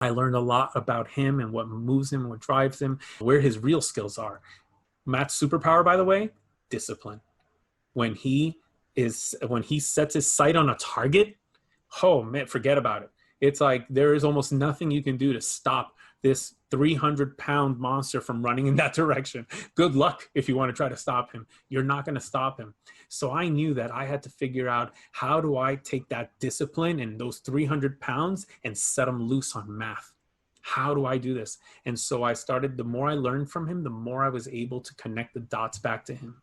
I learned a lot about him and what moves him, what drives him, where his real skills are. Matt's superpower, by the way, discipline. When when he sets his sight on a target, oh man, forget about it. It's like there is almost nothing you can do to stop this 300-pound monster from running in that direction. Good luck if you want to try to stop him. You're not going to stop him. So I knew that I had to figure out, how do I take that discipline and those 300 pounds and set them loose on math? How do I do this? And so I started, the more I learned from him, the more I was able to connect the dots back to him.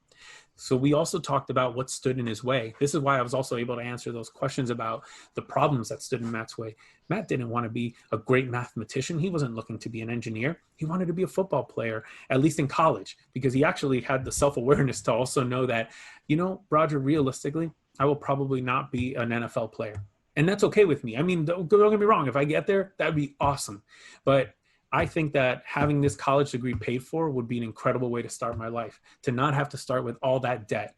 So we also talked about what stood in his way. This is why I was also able to answer those questions about the problems that stood in Matt's way. Matt didn't want to be a great mathematician. He wasn't looking to be an engineer. He wanted to be a football player, at least in college, because he actually had the self-awareness to also know that, Roger, realistically, I will probably not be an NFL player. And that's okay with me. I mean, don't get me wrong. If I get there, that'd be awesome. But I think that having this college degree paid for would be an incredible way to start my life, to not have to start with all that debt.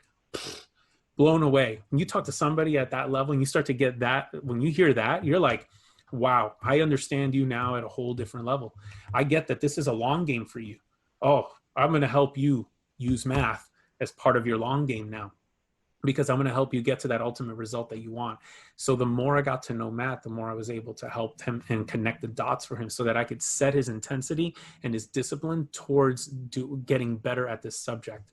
Blown away. When you talk to somebody at that level and you start to get that, when you hear that, you're like, wow, I understand you now at a whole different level. I get that this is a long game for you. Oh, I'm going to help you use math as part of your long game now, because I'm going to help you get to that ultimate result that you want. So the more I got to know Matt, the more I was able to help him and connect the dots for him so that I could set his intensity and his discipline towards getting better at this subject.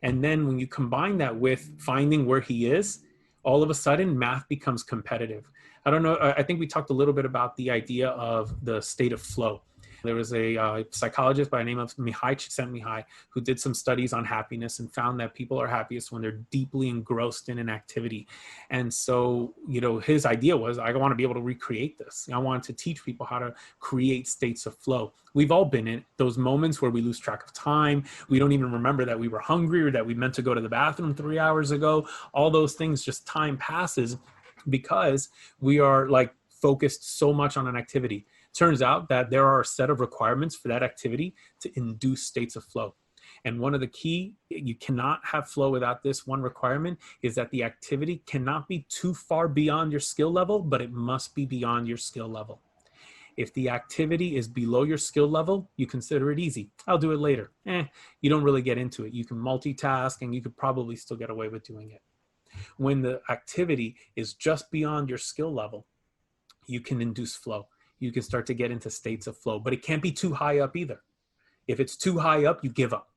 And then when you combine that with finding where he is, all of a sudden math becomes competitive. I don't know. I think we talked a little bit about the idea of the state of flow. There was a psychologist by the name of Mihai Csikszentmihalyi who did some studies on happiness and found that people are happiest when they're deeply engrossed in an activity. And so, his idea was, I want to be able to recreate this. I wanted to teach people how to create states of flow. We've all been in those moments where we lose track of time. We don't even remember that we were hungry or that we meant to go to the bathroom 3 hours ago. All those things, just time passes because we are like focused so much on an activity. Turns out that there are a set of requirements for that activity to induce states of flow. And one of the key, you cannot have flow without this one requirement, is that the activity cannot be too far beyond your skill level, but it must be beyond your skill level. If the activity is below your skill level, you consider it easy. I'll do it later. You don't really get into it. You can multitask and you could probably still get away with doing it. When the activity is just beyond your skill level, you can induce flow. You can start to get into states of flow, but it can't be too high up either. If it's too high up, you give up.